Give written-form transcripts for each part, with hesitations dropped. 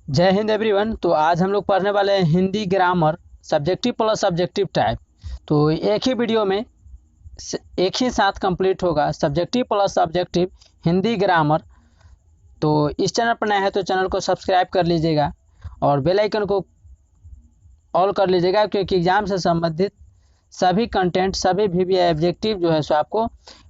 जय हिंद एवरीवन। तो आज हम लोग पढ़ने वाले हैं Hindi grammar subjective plus subjective type. तो एक ही वीडियो में एक ही साथ कंप्लीट होगा subjective plus subjective Hindi grammar. तो इस चैनल पर नया है तो चैनल को सब्सक्राइब कर लीजिएगा और बेल आइकन को ऑल कर लीजिएगा, क्योंकि एग्जाम से संबंधित सभी कंटेंट सभी भी ऑब्जेक्टिव जो है सो आपको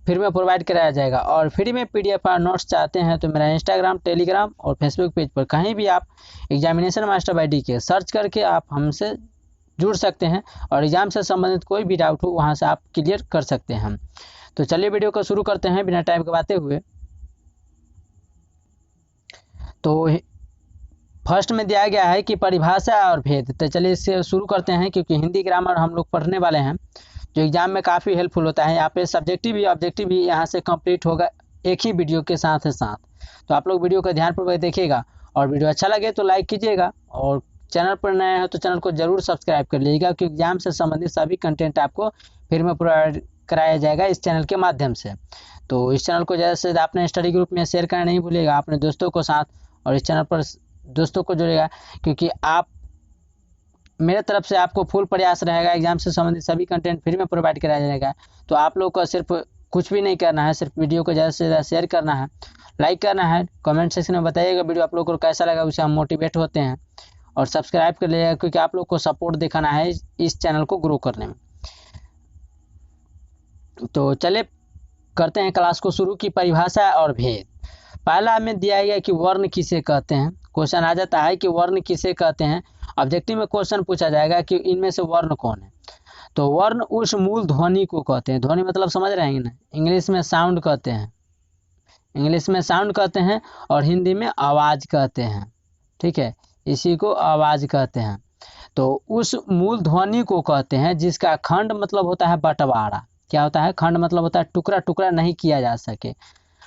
फ्री में प्रोवाइड कराया जाएगा। और फ्री में पीडीएफ और नोट्स चाहते हैं तो मेरा इंस्टाग्राम, टेलीग्राम और फेसबुक पेज पर कहीं भी आप एग्जामिनेशन मास्टर बाय डी के सर्च करके आप हमसे जुड़ सकते हैं और एग्जाम से संबंधित कोई भी डाउट हो वहां से आप क्लियर कर सकते हैं हम। तो चलिए वीडियो को शुरू करते हैं बिना टाइम गवाते हुए। तो फर्स्ट में दिया गया है कि परिभाषा और भेद। तो चलिए इससे शुरू करते हैं, क्योंकि हिंदी ग्रामर हम लोग पढ़ने वाले हैं जो एग्जाम में काफ़ी हेल्पफुल होता है। यहाँ पे सब्जेक्टिव भी ऑब्जेक्टिव भी यहाँ से कंप्लीट होगा एक ही वीडियो के साथ। तो आप लोग वीडियो को ध्यानपूर्वक देखिएगा और वीडियो अच्छा लगे तो लाइक कीजिएगा और चैनल पर नए हो तो चैनल को जरूर सब्सक्राइब कर लीजिएगा, क्योंकि एग्जाम से संबंधित सभी कंटेंट आपको फ्री में प्रोवाइड कराया जाएगा इस चैनल के माध्यम से। तो इस चैनल को ज़्यादा से ज़्यादा अपने स्टडी ग्रुप में शेयर करना नहीं भूलिएगा अपने दोस्तों को साथ, और इस चैनल पर दोस्तों को जोड़ेगा, क्योंकि आप मेरे तरफ से आपको फुल प्रयास रहेगा एग्जाम से संबंधित सभी कंटेंट फ्री में प्रोवाइड कराया जाएगा। तो आप लोग को सिर्फ कुछ भी नहीं करना है, सिर्फ वीडियो को ज़्यादा से ज़्यादा शेयर करना है, लाइक करना है, कमेंट सेक्शन में बताइएगा वीडियो आप लोग को कैसा लगा, उससे हम मोटिवेट होते हैं। और सब्सक्राइब कर लीजिएगा, क्योंकि आप लोग को सपोर्ट दिखाना है इस चैनल को ग्रो करने में। तो चलिए करते हैं क्लास को शुरू की परिभाषा और भेद। पहला हमें दिया गया कि वर्ण किसे कहते हैं। क्वेश्चन आ जाता है कि वर्ण किसे कहते हैं। ऑब्जेक्टिव में क्वेश्चन पूछा जाएगा कि इनमें से वर्ण कौन है। तो वर्ण उस मूल ध्वनि को कहते हैं। ध्वनि मतलब समझ रहे हैं ना, इंग्लिश में साउंड कहते हैं, इंग्लिश में साउंड कहते हैं और हिंदी में आवाज़ कहते हैं। ठीक है, इसी को आवाज़ कहते हैं। तो उस मूल ध्वनि को कहते हैं जिसका खंड मतलब होता है बंटवारा। क्या होता है? खंड मतलब होता है टुकड़ा टुकड़ा नहीं किया जा सके।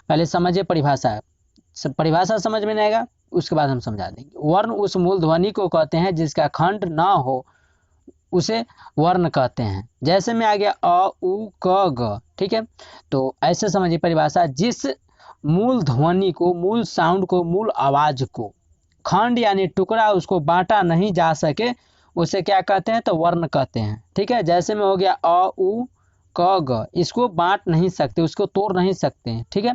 पहले समझिए परिभाषा, परिभाषा समझ में नहीं आएगा उसके बाद हम समझा देंगे। वर्ण उस मूल ध्वनि को कहते हैं जिसका खंड ना हो उसे वर्ण कहते हैं। जैसे में आ गया अ उ क ग। ठीक है, तो ऐसे समझिए परिभाषा, जिस मूल ध्वनि को, मूल साउंड को, मूल आवाज को खंड यानी टुकड़ा उसको बांटा नहीं जा सके उसे क्या कहते हैं? तो वर्ण कहते हैं। ठीक है, जैसे में हो गया अ उ क ग, इसको बांट नहीं सकते, उसको तोड़ नहीं सकते हैं। ठीक है,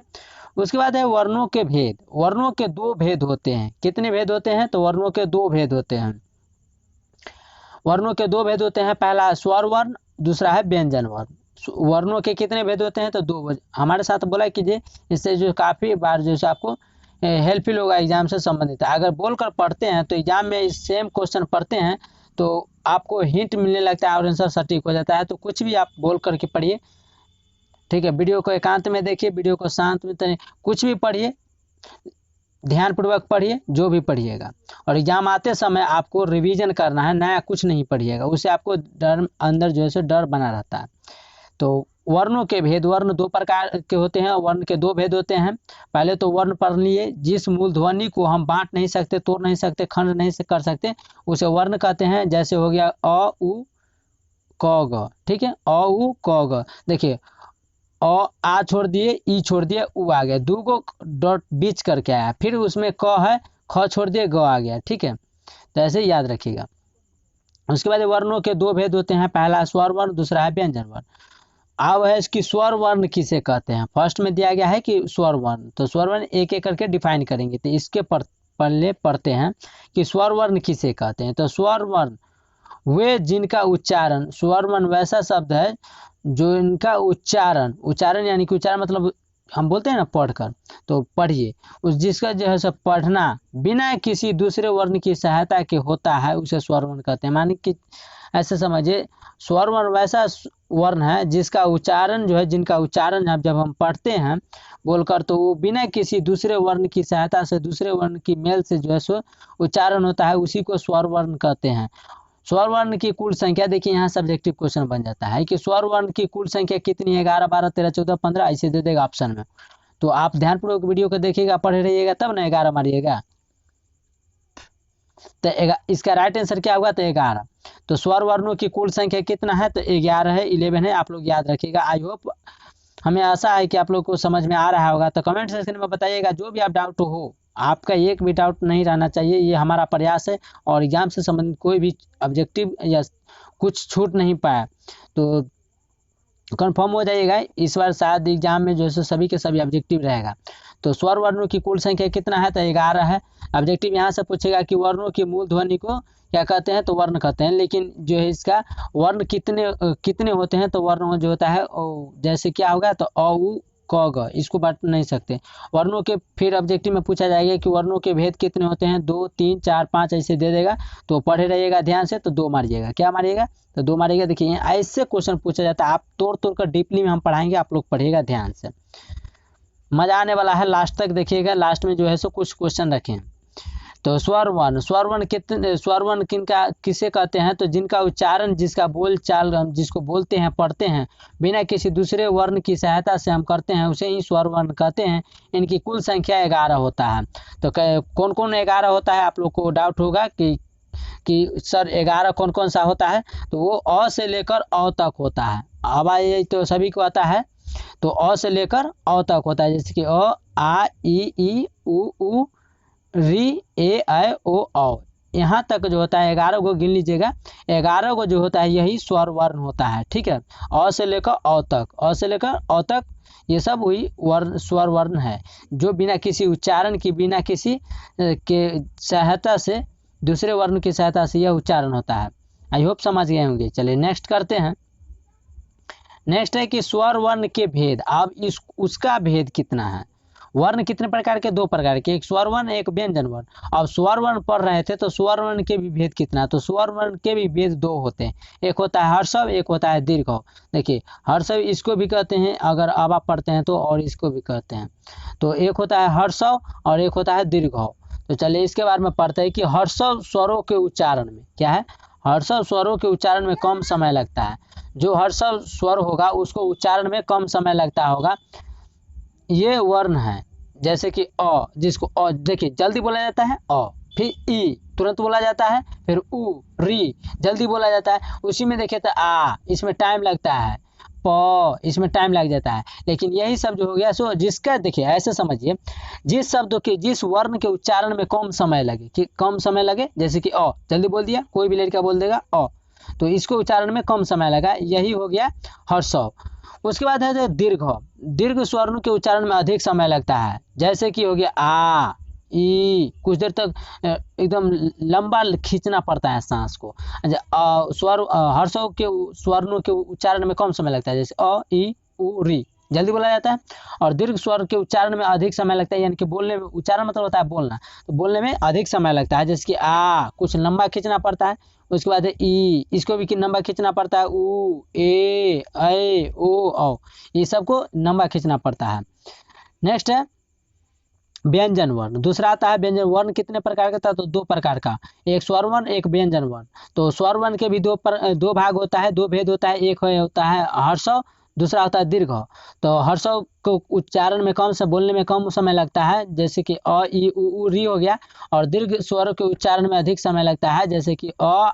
उसके बाद है वर्णों के भेद। वर्णों के दो भेद होते हैं। कितने भेद होते हैं? तो वर्णों के दो भेद होते हैं। वर्णों के दो भेद होते हैं, पहला है स्वर वर्ण, दूसरा है व्यंजन वर्ण। वर्णों के कितने भेद होते हैं? तो दो। हमारे साथ बोला कीजिए, इससे जो काफ़ी बार जो है आपको हेल्पफुल होगा एग्जाम से संबंधित। अगर बोलकर पढ़ते हैं तो एग्जाम में सेम क्वेश्चन पढ़ते हैं तो आपको हिंट मिलने लगता है और आंसर सटीक हो जाता है। तो कुछ भी आप बोल करके पढ़िए। ठीक है, वीडियो को एकांत में देखिए, वीडियो को शांत में, कुछ भी पढ़िए, ध्यानपूर्वक पढ़िए जो भी पढ़िएगा। और एग्जाम आते समय आपको रिवीजन करना है, नया कुछ नहीं पढ़िएगा, उससे आपको डर अंदर जो है सो डर बना रहता है। तो वर्णों के भेद, वर्ण दो प्रकार के होते हैं, वर्ण के दो भेद होते हैं। पहले तो वर्ण पढ़ लिए, जिस मूल ध्वनि को हम बांट नहीं सकते, तोड़ नहीं सकते, खंड नहीं कर सकते, उसे वर्ण कहते हैं। जैसे हो गया अ उ क ग। ठीक है, अ उ क ग। देखिए आ छोड़ दिए, ई छोड़ दिए, उ आ गया, दो को डॉट बीच करके आया, फिर उसमें क है, ख छोड़ दिए, ग आ गया। ठीक है, तो ऐसे याद रखिएगा। उसके बाद वर्णों के दो भेद होते हैं, पहला स्वर वर्ण, दूसरा है व्यंजन वर्ण। अब है इसकी स्वर वर्ण किसे कहते हैं। फर्स्ट में दिया गया है कि स्वर वर्ण, तो स्वर वर्ण एक एक करके डिफाइन करेंगे। तो इसके पहले पढ़ते हैं कि स्वर वर्ण किसे कहते हैं। तो स्वर वर्ण वे जिनका उच्चारण, स्वर वर्ण वैसा शब्द है जो इनका उच्चारण, उच्चारण यानी कि उच्चारण मतलब हम बोलते हैं ना पढ़कर, तो पढ़िए उस जिसका जो है सब पढ़ना बिना किसी दूसरे वर्ण की सहायता के होता है उसे स्वर वर्ण कहते हैं। मानी कि ऐसे समझिए, स्वर वर्ण वैसा वर्ण है जिसका उच्चारण जो है, जिनका उच्चारण जब हम पढ़ते हैं बोलकर तो वो बिना किसी दूसरे वर्ण की सहायता से, दूसरे वर्ण की मेल से जो है सो उच्चारण होता है, उसी को स्वर वर्ण कहते हैं। स्वर वर्ण की कुल संख्या, देखिए यहाँ सब्जेक्टिव क्वेश्चन बन जाता है कि स्वर वर्ण की कुल संख्या कितनी है? 11, 12, 13, 14, 15 ऐसे दे देगा ऑप्शन में। तो आप ध्यानपूर्वक वीडियो को देखिएगा, पढ़े रहिएगा, तब ना 11 मारिएगा। तो इसका राइट आंसर क्या होगा? तो 11। तो स्वर वर्णों की कुल संख्या कितना है? तो 11 है, 11 है। आप लोग याद रखिएगा। आई होप, हमें आशा है कि आप लोग को समझ में आ रहा होगा। तो कमेंट सेक्शन में बताइएगा जो भी आप डाउट हो, आपका एक भी डाउट नहीं रहना चाहिए, ये हमारा प्रयास है और एग्जाम से संबंधित कोई भी ऑब्जेक्टिव या कुछ छूट नहीं पाया तो कंफर्म हो जाइएगा। इस बार शायद एग्जाम में जो है सभी के सभी ऑब्जेक्टिव रहेगा। तो स्वर वर्णों की कुल संख्या कितना है, तो 11 है। ऑब्जेक्टिव यहाँ से पूछेगा कि वर्णों की मूल ध्वनि को क्या कहते हैं, तो वर्ण कहते हैं। लेकिन जो है इसका वर्ण कितने होते हैं, तो वर्ण जो होता है जैसे क्या होगा, तो अ उ क ग, इसको बांट नहीं सकते। वर्णों के फिर ऑब्जेक्टिव में पूछा जाएगा कि वर्णों के भेद कितने होते हैं, 2 3 4 5 ऐसे दे देगा, तो पढ़े रहिएगा ध्यान से, तो 2 मारिएगा। क्या मारिएगा, तो 2 मारिएगा। देखिए ऐसे क्वेश्चन पूछा जाता है, आप तोड़ कर डीपली में हम पढ़ाएंगे, आप लोग पढ़िएगा ध्यान से, मजा आने वाला है। लास्ट तक देखिएगा, लास्ट में जो है सो कुछ क्वेश्चन रखें। तो स्वर वर्ण किसे कहते हैं, तो जिनका उच्चारण, जिसका बोल चाल हम जिसको बोलते हैं, पढ़ते हैं, बिना किसी दूसरे वर्ण की सहायता से हम करते हैं, उसे ही स्वर वर्ण कहते हैं। इनकी कुल संख्या 11 होता है। तो कौन कौन 11 होता है, आप लोग को डाउट होगा कि सर 11 कौन कौन सा होता है, तो वो अ से लेकर अ तक होता है। अब ये तो सभी को आता है, तो अ से लेकर अ तक होता है, जैसे कि अ आ ई उ री ए ऐ ओ औ, यहाँ तक जो होता है 11 को गिन लीजिएगा। 11 को जो होता है यही स्वर वर्ण होता है, ठीक है। अ से लेकर अ तक, अ से लेकर अ तक, ये सब वही वर्ण स्वर वर्ण है, जो बिना किसी उच्चारण की, बिना किसी के सहायता से, दूसरे वर्ण की सहायता से यह उच्चारण होता है। आई होप समझ गए होंगे। चलिए नेक्स्ट करते हैं। नेक्स्ट है कि स्वर वर्ण के भेद। अब उसका भेद कितना है। वर्ण कितने प्रकार के, 2 प्रकार के, एक स्वर वर्ण, एक व्यंजन वर्ण। अब स्वर वर्ण पढ़ रहे थे तो स्वर वर्ण के भी भेद कितना, तो स्वर वर्ण के भी भेद 2 होते हैं। एक होता है हर्षव, एक होता है दीर्घव। देखिए हर्षव इसको भी कहते हैं, अगर अब आप पढ़ते हैं तो, और इसको भी कहते हैं। तो एक होता है हर्षव और एक होता है दीर्घव। तो चलिए इसके बारे में पढ़ते हैं कि हर्षव स्वरों के उच्चारण में क्या है। हर्षव स्वरों के उच्चारण में कम समय लगता है। जो हर्षव स्वर होगा उसको उच्चारण में कम समय लगता होगा। ये वर्ण है, जैसे कि अ, जिसको अ देखिए जल्दी बोला जाता है अ, फिर ई तुरंत बोला जाता है, फिर उ री जल्दी बोला जाता है। उसी में देखिए तो आ, इसमें टाइम लगता है, प इसमें टाइम लग जाता है। लेकिन यही सब जो हो गया सो जिसका, देखिए ऐसे समझिए, जिस शब्द के, जिस वर्ण के उच्चारण में कम समय लगे, कि कम समय लगे, जैसे कि अ जल्दी बोल दिया, कोई भी लड़का बोल देगा अ, तो इसको उच्चारण में कम समय लगा, यही हो गया हर्षव। उसके बाद है दीर्घ। दीर्घ स्वर्ण के उच्चारण में अधिक समय लगता है, जैसे कि हो गया आ ई, कुछ देर तक एकदम लंबा खींचना पड़ता है सांस को। स्वर हर्षों के स्वर्णों के उच्चारण में कम समय लगता है, जैसे अ ई उ री जल्दी बोला जाता है। और दीर्घ स्वर के उच्चारण में अधिक समय लगता है, यानी कि बोलने में, उच्चारण मतलब होता है बोलना, तो बोलने में अधिक समय लगता है, जैसे कि आ कुछ लंबा खींचना पड़ता है। उसके बाद है ई, इसको भी लंबा खींचना पड़ता है, उ ए ऐ ओ औ, ये सबको लंबा खींचना पड़ता है। नेक्स्ट है व्यंजन वर्ण। दूसरा आता है व्यंजन वर्ण। कितने प्रकार का था, तो 2 प्रकार का, एक स्वर वर्ण, एक व्यंजन वर्ण। तो स्वर वर्ण के भी 2 भाग होता है, 2 भेद होता है। एक होता है हर्षव, दूसरा होता है दीर्घ। तो हर्षव को उच्चारण में कम से, बोलने में कम समय लगता है, जैसे कि अ ई उ री हो गया। और दीर्घ स्वर के उच्चारण में अधिक समय लगता है, जैसे कि आ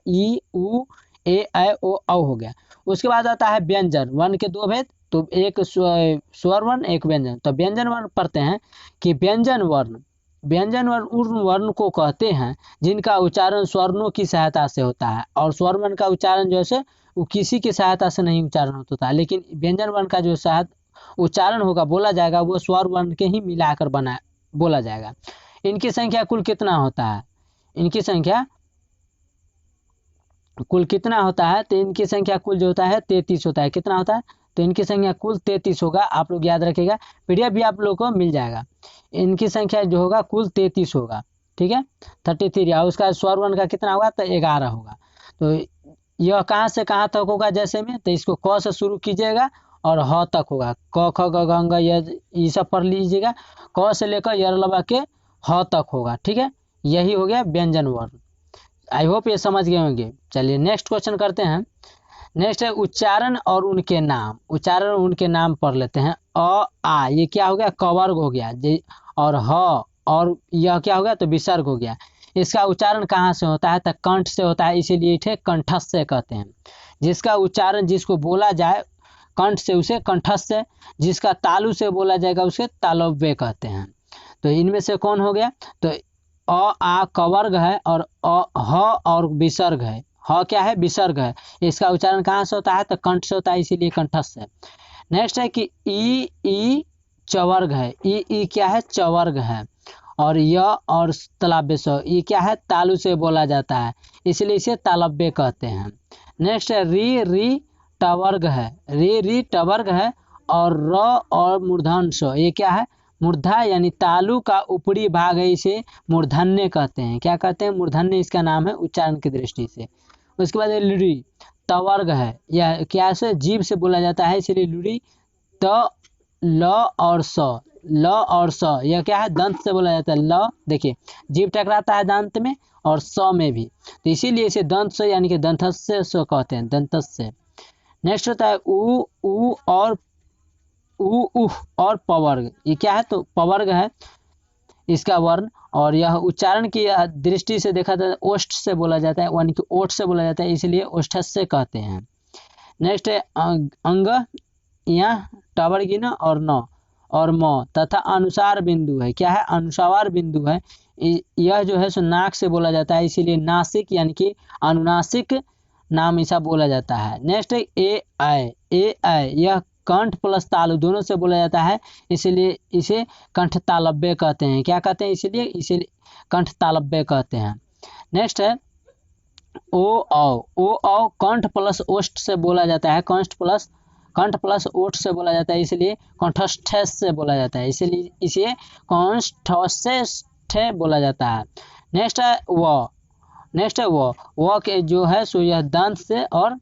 ई उ ए ऐ ओ औ हो गया। उसके बाद आता है व्यंजन वर्ण के 2 भेद, तो एक स्वर वर्ण, एक व्यंजन। तो व्यंजन वर्ण पढ़ते हैं कि व्यंजन वर्ण उन वर्ण को कहते हैं जिनका उच्चारण स्वर्णों की सहायता से होता है। और स्वर वर्ण का उच्चारण जो है वो किसी की सहायता से नहीं उच्चारण होता है, लेकिन व्यंजन वर्ण का जो उच्चारण होगा, बोला जाएगा, वो स्वर वर्ण के ही मिलाकर बोला जाएगा। इनकी संख्या कुल कितना होता है, इनकी संख्या कुल कितना होता है, तो इनकी संख्या कुल जो होता है 33 होता है। कितना होता है, तो इनकी संख्या कुल 33 होगा। आप लोग याद रखिएगा, पीडीएफ भी आप लोग को मिल जाएगा। इनकी संख्या जो होगा कुल 33 होगा, ठीक है 33। और उसका स्वर वर्ण का कितना होगा, तो 11 होगा। तो यह कहाँ से कहाँ तक होगा, जैसे में, तो इसको क से शुरू कीजिएगा और ह तक होगा, क ख ग घ ङ ये सब पढ़ लीजिएगा। क से लेकर यरलबा के ह तक होगा, ठीक है। यही हो गया व्यंजन वर्ण। आई होप ये समझ गए होंगे। चलिए नेक्स्ट क्वेश्चन करते हैं। नेक्स्ट है उच्चारण और उनके नाम। उच्चारण और उनके नाम पढ़ लेते हैं। अ आ, ये क्या हो गया, क वर्ग हो गया। और ह, और यह क्या हो गया, तो विसर्ग हो गया। इसका उच्चारण कहाँ से होता है, तो कंठ से होता है, इसीलिए इसे कंठस्थ कहते हैं। जिसका उच्चारण, जिसको बोला जाए कंठ से, उसे कंठस्थ। जिसका तालु से बोला जाएगा उसे तालव्य कहते हैं। तो इनमें से कौन हो गया? तो अ आ क वर्ग है और ह और विसर्ग है। ह क्या है? विसर्ग है। इसका उच्चारण कहाँ से होता है? तो कंठ से होता है, इसीलिए कंठस्थ है। नेक्स्ट है कि ई चवर्ग है। ई क्या है? चवर्ग है। और य और तालव्य स, ये क्या है? तालु से बोला जाता है, इसलिए इसे तालव्य कहते हैं। नेक्स्ट है री टवर्ग है। री टवर्ग है। और र और मूर्धन स, ये क्या है? मूर्धा यानी तालु का ऊपरी भाग है, इसे मूर्धन्य कहते हैं। क्या कहते हैं? मूर्धन्य इसका नाम है उच्चारण की दृष्टि से। उसके बाद लुरी तवर्ग है। यह क्या से? जीभ से बोला जाता है, इसलिए लुरी। त ल और स, ल और स यह क्या है? दंत से बोला जाता है। ल देखिए जीभ टकराता है दांत में और स में भी, तो इसीलिए इसे दंत से यानी कि दंतस्य से कहते हैं, दंतस्य। नेक्स्ट होता है उ और उह और पवर्ग। ये क्या है? तो पवर्ग है इसका वर्ण, और यह उच्चारण की दृष्टि से देखा जाता है ओष्ठ से बोला जाता है, यानी कि ओठ से बोला जाता है, इसलिए ओष्ठस्य कहते हैं। नेक्स्ट है अंग, यहाँ टवर्गिन और न और म तथा अनुसार बिंदु है। क्या है? अनुसार बिंदु है। यह जो है सो नाक से बोला जाता है, इसीलिए नासिक यानी कि अनुनासिक नाम ऐसा बोला जाता है। नेक्स्ट है ए आई, यह कंठ प्लस तालु दोनों से बोला जाता है, इसलिए इसे कंठ तालव्य कहते हैं। क्या कहते हैं? इसलिए इसे कंठ तालव्य कहते हैं। नेक्स्ट है ओ कंठ प्लस ओष्ठ से बोला जाता है, कंठ प्लस ओठ से बोला जाता है, इसलिए कंठस्थ से बोला जाता है, इसलिए इसे कंठस्थ बोला जाता है। नेक्स्ट है वो के जो है सो यह दंत से और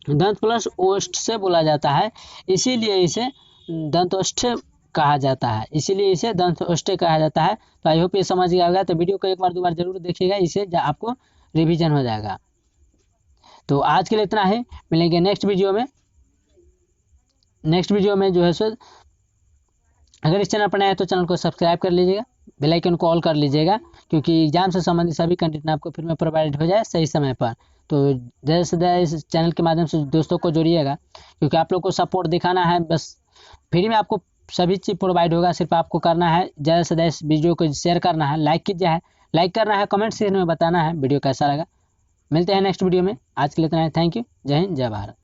दंत प्लस ओष्ठ से बोला जाता है, इसीलिए इसे दंतोष्ठ कहा जाता है, इसीलिए इसे दंतोष्ठ कहा जाता है। तो आई होप ये समझ गया होगा। तो वीडियो को एक बार 2 बार जरूर देखिएगा, इससे आपको रिवीजन हो जाएगा। तो आज के लिए इतना ही, मिलेंगे नेक्स्ट वीडियो में। नेक्स्ट वीडियो में जो है सो अगर इस चैनल पर नया है तो चैनल को सब्सक्राइब कर लीजिएगा, बेल आइकन को ऑल कर लीजिएगा, क्योंकि एग्जाम से संबंधित सभी कंटेंट आपको फ्री में प्रोवाइड हो जाए सही समय पर। तो ज़्यादा से ज़्यादा इस चैनल के माध्यम से दोस्तों को जोड़िएगा, क्योंकि आप लोग को सपोर्ट दिखाना है, बस फ्री में आपको सभी चीज़ प्रोवाइड होगा। सिर्फ आपको करना है ज़्यादा से ज़्यादा इस वीडियो को शेयर करना है, लाइक करना है, कमेंट सेक्शन में बताना है वीडियो कैसा लगा। मिलते हैं नेक्स्ट वीडियो में। आज के लिए इतना है। Thank you. जय हिंद, जय भारत।